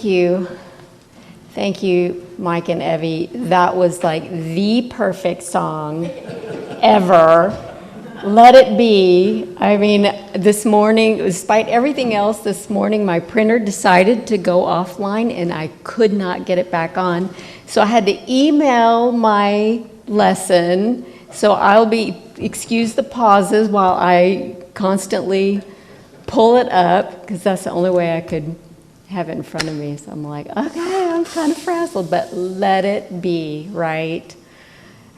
thank you. Thank you, Mike and Evie. That was like the perfect song ever. Let It Be. I mean, this morning, despite everything else, this morning my printer decided to go offline and I could not get it back on. So I had to email my lesson. So excuse the pauses while I constantly pull it up, because that's the only way I could have it in front of me. So I'm like, okay, I'm kind of frazzled, but let it be, right?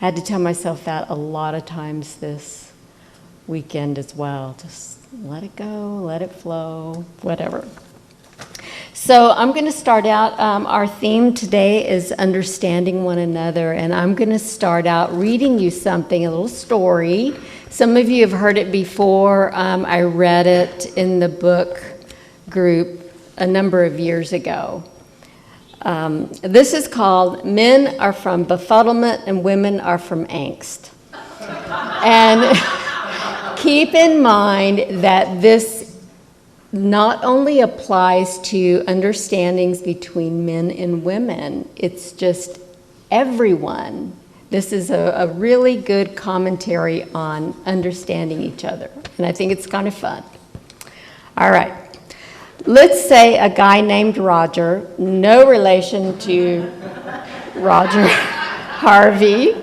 I had to tell myself that a lot of times this weekend as well. Just let it go, let it flow, whatever. So I'm going to start out. Our theme today is understanding one another, and I'm going to start out reading you something, a little story. Some of you have heard it before. I read it in the book group a number of years ago. This is called Men Are From Befuddlement and Women Are From Angst. And keep in mind that this not only applies to understandings between men and women, it's just everyone. This is a really good commentary on understanding each other, and I think it's kind of fun. All right. Let's say a guy named Roger, no relation to Roger Harvey,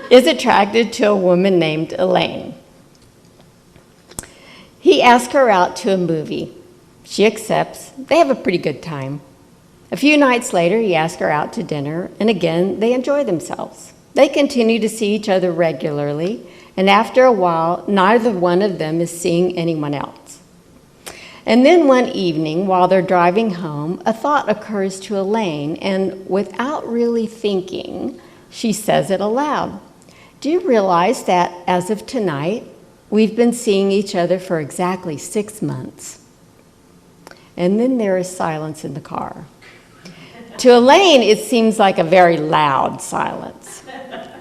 is attracted to a woman named Elaine. He asks her out to a movie. She accepts. They have a pretty good time. A few nights later, he asks her out to dinner, and again, they enjoy themselves. They continue to see each other regularly, and after a while, neither one of them is seeing anyone else. And then one evening, while they're driving home, a thought occurs to Elaine, and without really thinking, she says it aloud. Do you realize that as of tonight, we've been seeing each other for exactly 6 months? And then there is silence in the car. To Elaine, it seems like a very loud silence.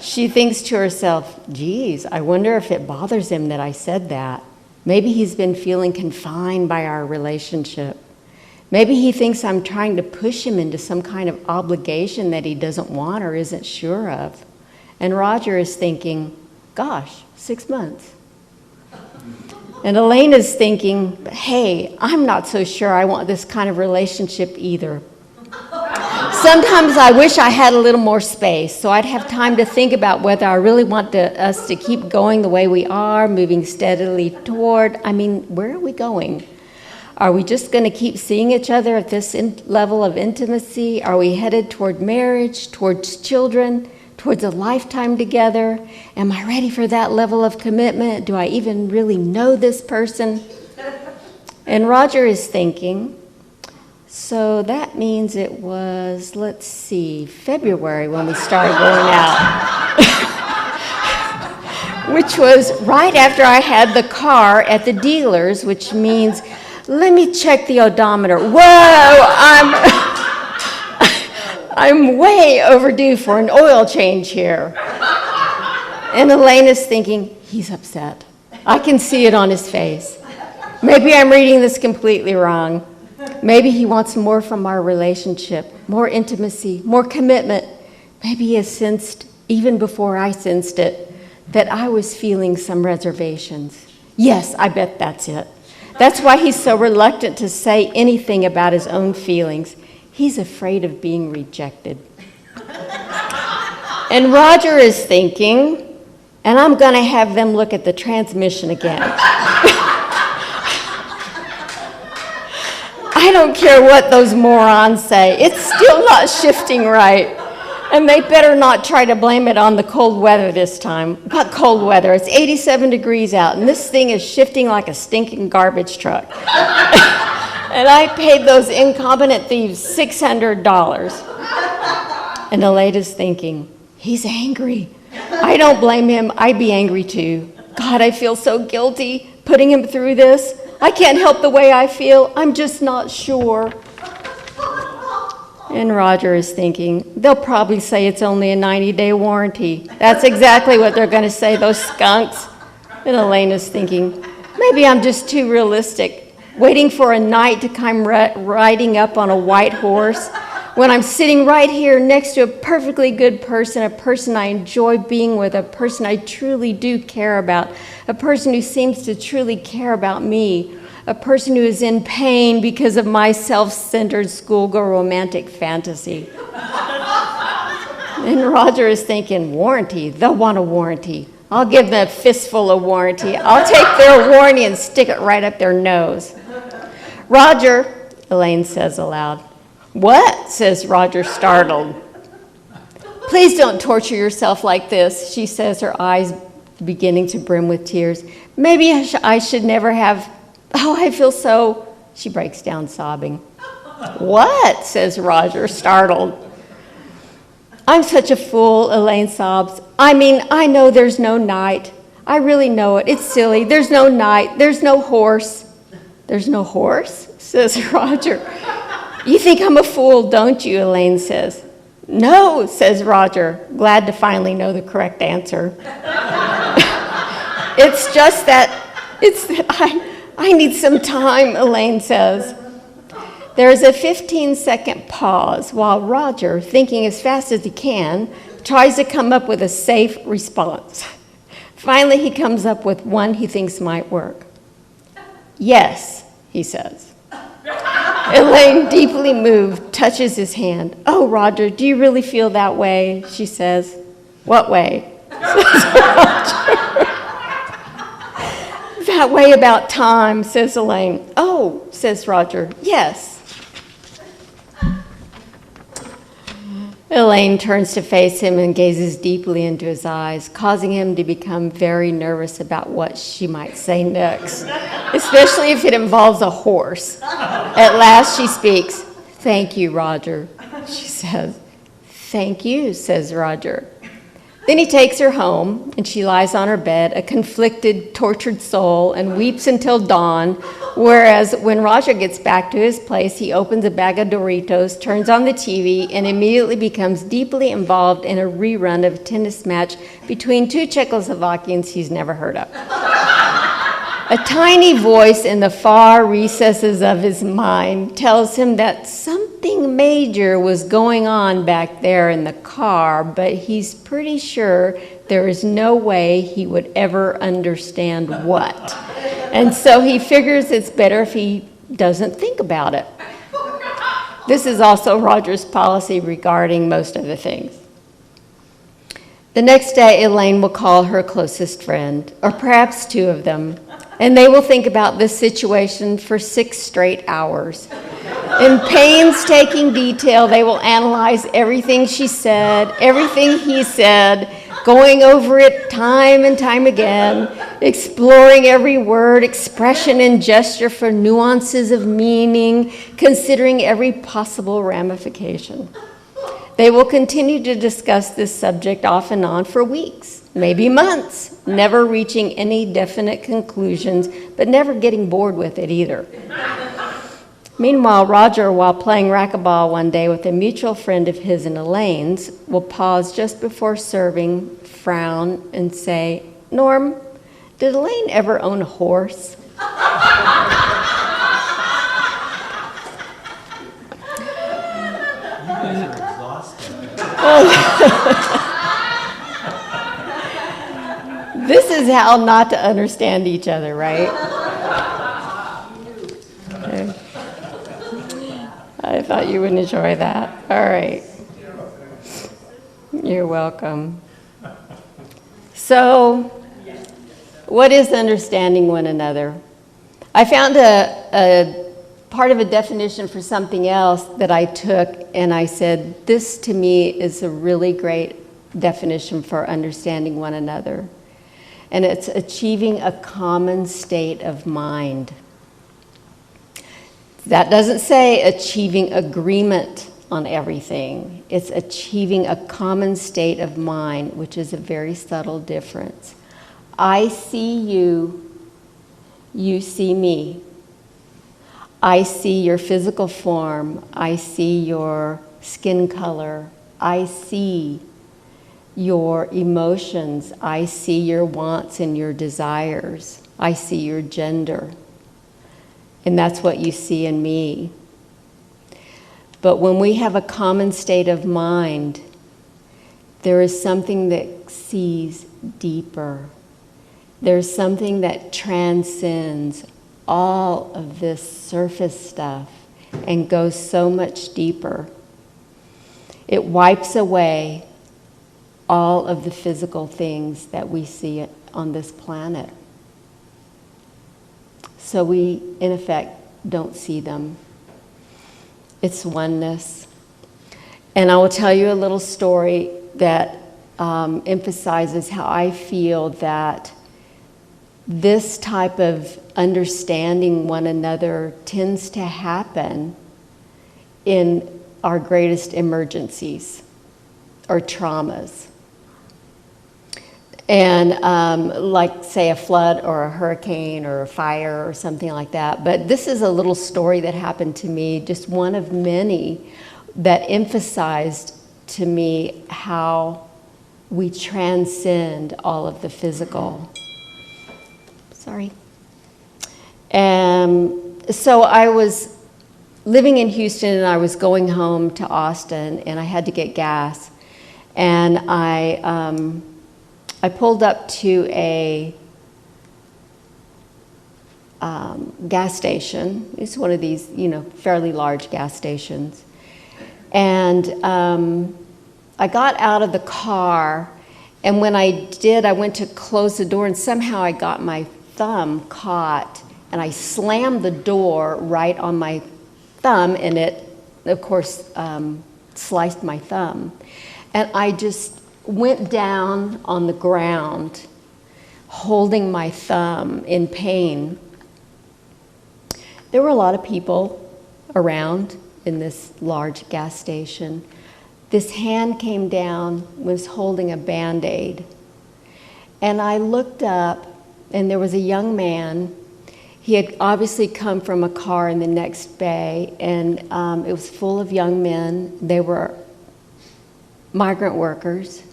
She thinks to herself, geez, I wonder if it bothers him that I said that. Maybe he's been feeling confined by our relationship. Maybe he thinks I'm trying to push him into some kind of obligation that he doesn't want or isn't sure of. And Roger is thinking, gosh, 6 months. And Elaine is thinking, hey, I'm not so sure I want this kind of relationship either. Sometimes I wish I had a little more space so I'd have time to think about whether I really want us to keep going the way we are, moving steadily toward. I mean, where are we going? Are we just going to keep seeing each other at this level of intimacy? Are we headed toward marriage, towards children, towards a lifetime together? Am I ready for that level of commitment? Do I even really know this person? And Roger is thinking, so that means it was, let's see, February when we started going out. Which was right after I had the car at the dealer's, which means, let me check the odometer. Whoa, I'm way overdue for an oil change here. And Elaine is thinking, he's upset. I can see it on his face. Maybe I'm reading this completely wrong. Maybe he wants more from our relationship, more intimacy, more commitment. Maybe he has sensed, even before I sensed it, that I was feeling some reservations. Yes, I bet that's it. That's why he's so reluctant to say anything about his own feelings. He's afraid of being rejected. And Roger is thinking, and I'm going to have them look at the transmission again. I don't care what those morons say. It's still not shifting right. And they better not try to blame it on the cold weather this time. Not cold weather. It's 87 degrees out, and this thing is shifting like a stinking garbage truck. And I paid those incompetent thieves $600. And Elaine is thinking, he's angry. I don't blame him. I'd be angry too. God, I feel so guilty putting him through this. I can't help the way I feel. I'm just not sure. And Roger is thinking, they'll probably say it's only a 90-day warranty. That's exactly what they're going to say, those skunks. And Elaine is thinking, maybe I'm just too realistic. waiting for a knight to come riding up on a white horse, when I'm sitting right here next to a perfectly good person, a person I enjoy being with, a person I truly do care about, a person who seems to truly care about me, a person who is in pain because of my self-centered schoolgirl romantic fantasy. And Roger is thinking, warranty? They'll want a warranty. I'll give them a fistful of warranty. I'll take their warranty and stick it right up their nose. Roger, Elaine says aloud. What? Says Roger, startled. Please don't torture yourself like this, she says, her eyes beginning to brim with tears. Maybe I should never have. Oh, I feel so. She breaks down sobbing. What? Says Roger, startled. I'm such a fool, Elaine sobs. I mean, I know there's no knight. I really know it. It's silly. There's no knight. There's no horse. There's no horse? Says Roger. You think I'm a fool, don't you? Elaine says. No, says Roger, glad to finally know the correct answer. It's just that I need some time, Elaine says. There's a 15-second pause while Roger, thinking as fast as he can, tries to come up with a safe response. Finally, he comes up with one he thinks might work. Yes, he says. Elaine, deeply moved, touches his hand. Oh, Roger, do you really feel that way? She says. What way? That way about time, says Elaine. Oh, says Roger. Yes. Elaine turns to face him and gazes deeply into his eyes, causing him to become very nervous about what she might say next, especially if it involves a horse. At last she speaks. Thank you, Roger, she says. Thank you, says Roger. Then he takes her home, and she lies on her bed, a conflicted, tortured soul, and weeps until dawn, whereas when Roger gets back to his place, he opens a bag of Doritos, turns on the TV, and immediately becomes deeply involved in a rerun of a tennis match between two Czechoslovakians he's never heard of. A tiny voice in the far recesses of his mind tells him that something major was going on back there in the car, but he's pretty sure there is no way he would ever understand what. And so he figures it's better if he doesn't think about it. This is also Roger's policy regarding most of the things. The next day, Elaine will call her closest friend, or perhaps two of them, and they will think about this situation for 6 straight hours. In painstaking detail, they will analyze everything she said, everything he said, going over it time and time again, exploring every word, expression, and gesture for nuances of meaning, considering every possible ramification. They will continue to discuss this subject off and on for weeks, maybe months, never reaching any definite conclusions, but never getting bored with it either. Meanwhile, Roger, while playing racquetball one day with a mutual friend of his and Elaine's, will pause just before serving, frown, and say, Norm, did Elaine ever own a horse? This is how not to understand each other, right? Okay. I thought you would enjoy that. All right. You're welcome. So, what is understanding one another? I found a part of a definition for something else that I took, and I said, this to me is a really great definition for understanding one another. And it's achieving a common state of mind. That doesn't say achieving agreement on everything. It's achieving a common state of mind, which is a very subtle difference. I see you, you see me. I see your physical form. I see your skin color. I see your emotions. I see your wants and your desires. I see your gender. And that's what you see in me. But when we have a common state of mind, there is something that sees deeper. There's something that transcends all of this surface stuff and goes so much deeper. It wipes away all of the physical things that we see on this planet. So we, in effect, don't see them. It's oneness. And I will tell you a little story that emphasizes how I feel that this type of understanding one another tends to happen in our greatest emergencies or traumas. And like, say, a flood or a hurricane or a fire or something like that. But this is a little story that happened to me, just one of many, that emphasized to me how we transcend all of the physical. Sorry. So I was living in Houston and I was going home to Austin and I had to get gas. And I pulled up to a gas station. It's one of these, fairly large gas stations. And I got out of the car, and when I did, I went to close the door, and somehow I got my thumb caught, and I slammed the door right on my thumb, and it, of course, sliced my thumb. And I just went down on the ground, holding my thumb in pain. There were a lot of people around in this large gas station. This hand came down, was holding a Band-Aid. And I looked up, and there was a young man. He had obviously come from a car in the next bay, and it was full of young men. They were migrant workers,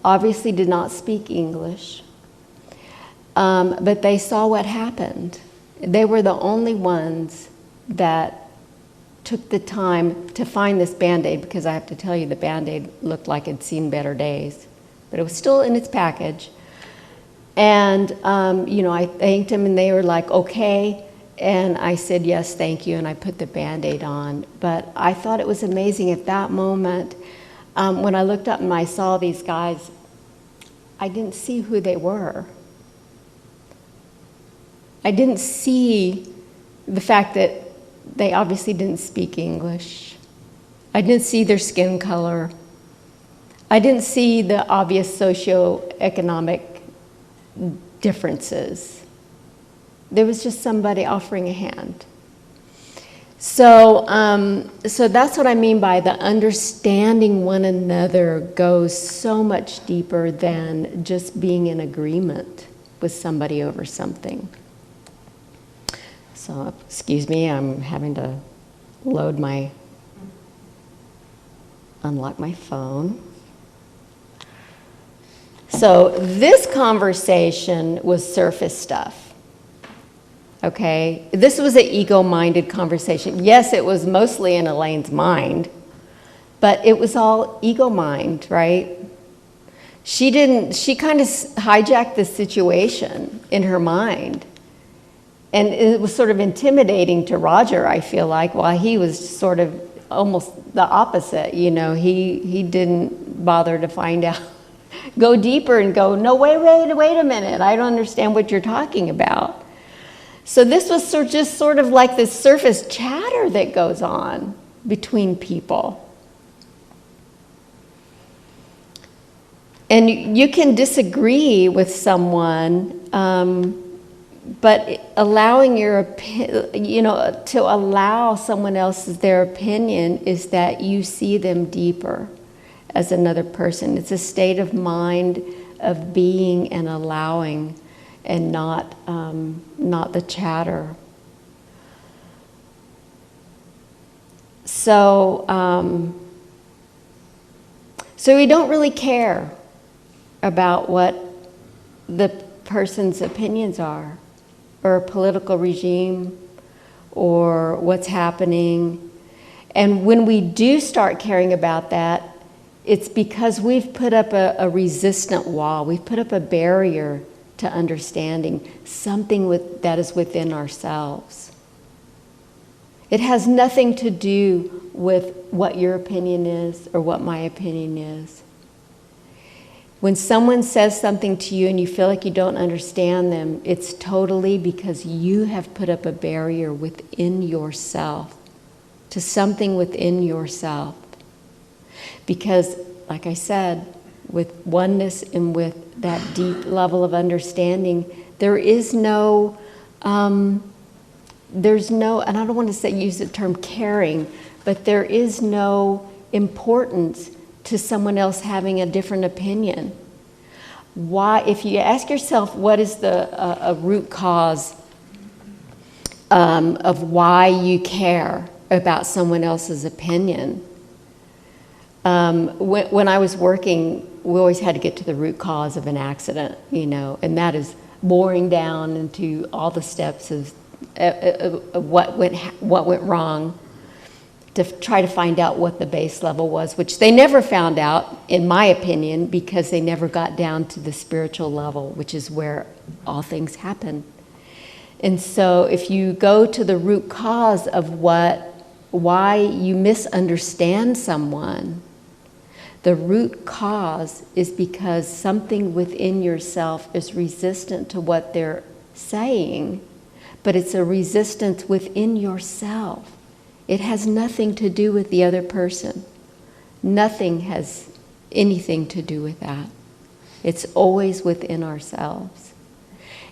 obviously did not speak English, but they saw what happened. They were the only ones that took the time to find this Band-Aid, because I have to tell you, the Band-Aid looked like it'd seen better days, but it was still in its package. And, I thanked them, and they were like, okay. And I said, yes, thank you, and I put the Band-Aid on. But I thought it was amazing at that moment. When I looked up and I saw these guys, I didn't see who they were. I didn't see the fact that they obviously didn't speak English. I didn't see their skin color. I didn't see the obvious socioeconomic differences. There was just somebody offering a hand. So that's what I mean by the understanding one another goes so much deeper than just being in agreement with somebody over something. So, excuse me, I'm having to unlock my phone. So this conversation was surface stuff, okay? This was an ego-minded conversation. Yes, it was mostly in Elaine's mind, but it was all ego mind, right? She kind of hijacked the situation in her mind. And it was sort of intimidating to Roger, I feel like, while he was sort of almost the opposite. He didn't bother to find out, go deeper and go, no, wait a minute, I don't understand what you're talking about. So this was just sort of like this surface chatter that goes on between people. And you can disagree with someone, but allowing to allow someone else's their opinion is that you see them deeper as another person. It's a state of mind of being and allowing, and not the chatter. So we don't really care about what the person's opinions are, or a political regime, or what's happening. And when we do start caring about that, it's because we've put up a resistant wall. We've put up a barrier to understanding something that is within ourselves. It has nothing to do with what your opinion is or what my opinion is. When someone says something to you and you feel like you don't understand them, it's totally because you have put up a barrier within yourself to something within yourself. Because, like I said, with oneness and with that deep level of understanding, there is no, and I don't want to use the term caring, but there is no importance to someone else having a different opinion. Why, if you ask yourself what is a root cause of why you care about someone else's opinion, when I was working, we always had to get to the root cause of an accident, and that is boring down into all the steps of what went wrong, to try to find out what the base level was, which they never found out, in my opinion, because they never got down to the spiritual level, which is where all things happen. And so if you go to the root cause of why you misunderstand someone, the root cause is because something within yourself is resistant to what they're saying, but it's a resistance within yourself. It has nothing to do with the other person. Nothing has anything to do with that. It's always within ourselves.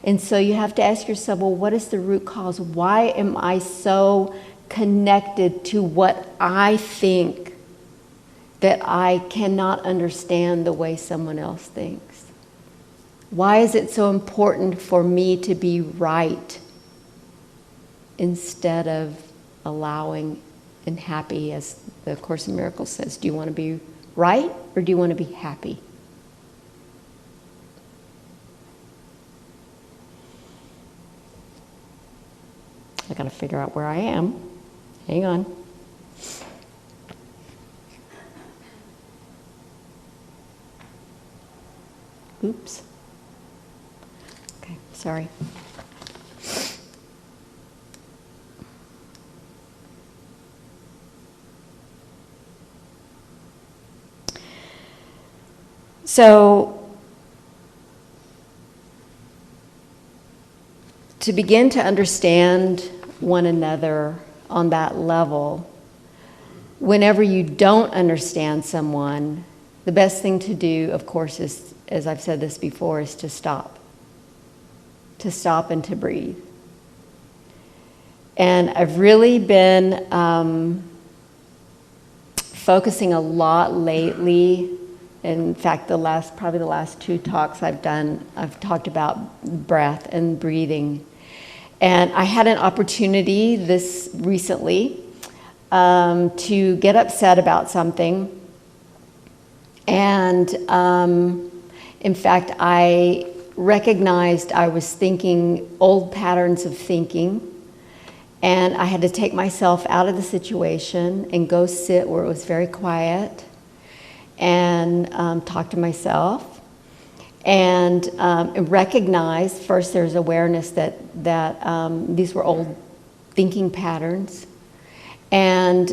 And so you have to ask yourself, well, what is the root cause? Why am I so connected to what I think that I cannot understand the way someone else thinks? Why is it so important for me to be right instead of allowing and happy, as the Course in Miracles says? Do you want to be right or do you want to be happy? I got to figure out where I am. Hang on. Oops. Okay, sorry. So, to begin to understand one another on that level, whenever you don't understand someone, the best thing to do, of course, is, as I've said this before, is to stop. To stop and to breathe. And I've really been focusing a lot lately. In fact, probably the last 2 talks I've done, I've talked about breath and breathing. And I had an opportunity this recently to get upset about something. And in fact, I recognized I was thinking old patterns of thinking. And I had to take myself out of the situation and go sit where it was very quiet and talk to myself, and recognize, first there's awareness that these were old thinking patterns, and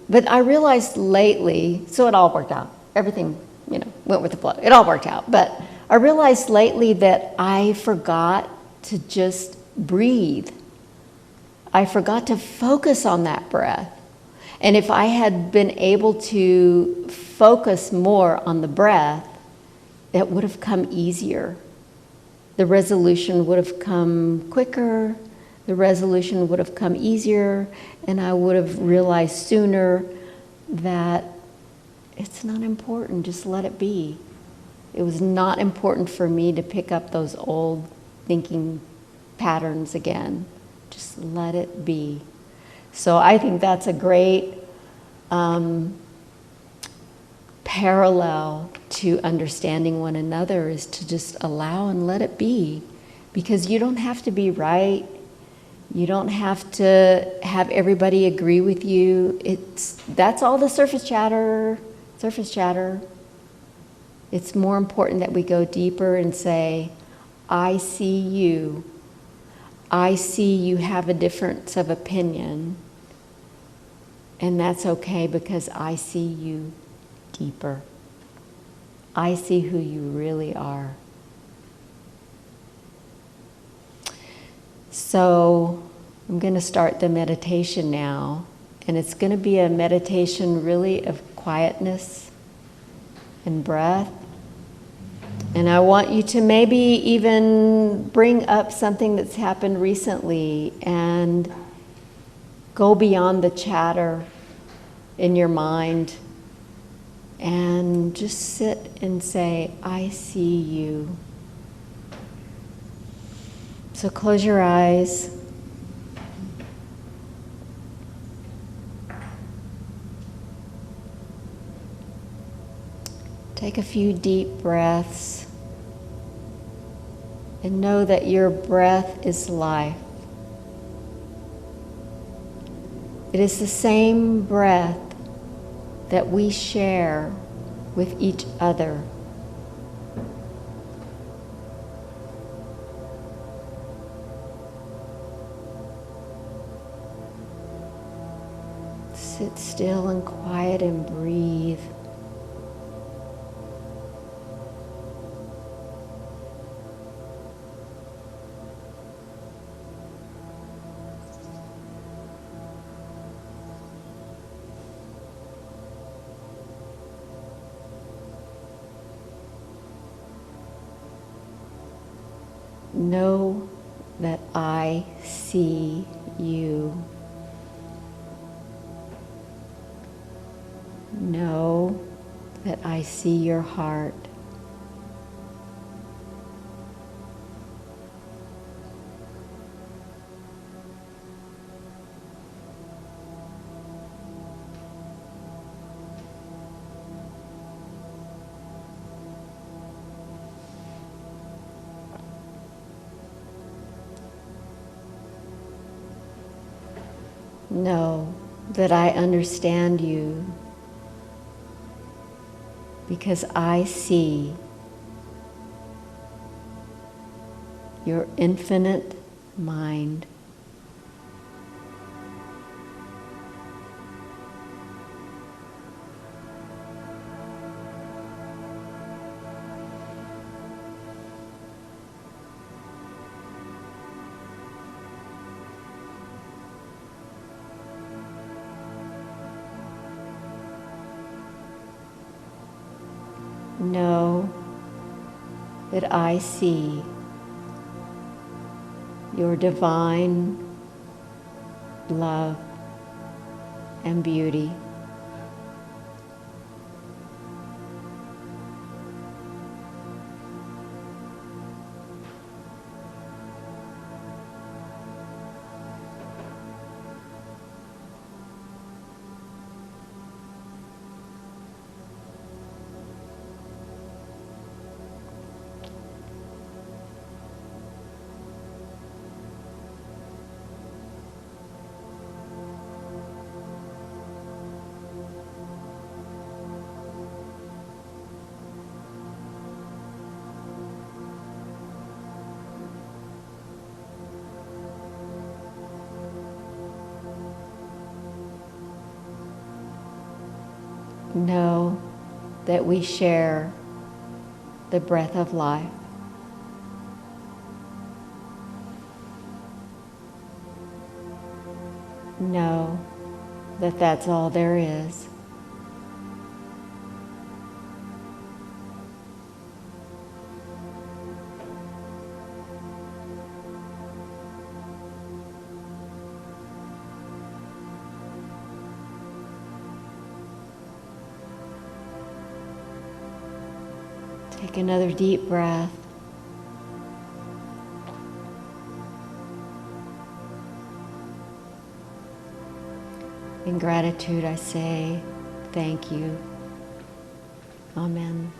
but I realized lately, so it all worked out, everything went with the flow, it all worked out, but I realized lately that I forgot to just breathe. I forgot to focus on that breath. And if I had been able to focus more on the breath, it would have come easier. The resolution would have come quicker, the resolution would have come easier, and I would have realized sooner that it's not important, just let it be. It was not important for me to pick up those old thinking patterns again. Just let it be. So I think that's a great parallel to understanding one another, is to just allow and let it be. Because you don't have to be right. You don't have to have everybody agree with you. That's all the surface chatter. It's more important that we go deeper and say, I see you. I see you have a difference of opinion. And that's okay because I see you deeper. I see who you really are. So I'm going to start the meditation now. And it's going to be a meditation really of quietness and breath. And I want you to maybe even bring up something that's happened recently and go beyond the chatter in your mind and just sit and say, I see you. So close your eyes. Take a few deep breaths and know that your breath is life. It is the same breath that we share with each other. Sit still and quiet and breathe. Know that I see you. Know that I see your heart. Know that I understand you because I see your infinite mind. Know that I see your divine love and beauty. Know that we share the breath of life. Know that that's all there is. Take another deep breath. In gratitude, I say thank you. Amen.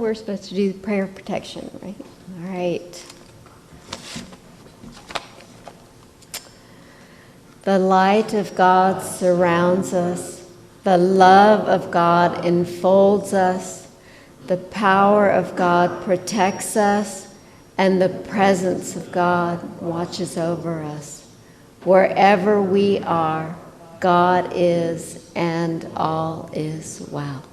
we're supposed to do the prayer of protection, right? All right. The light of God surrounds us. The love of God enfolds us. The power of God protects us. And the presence of God watches over us. Wherever we are, God is, and all is well.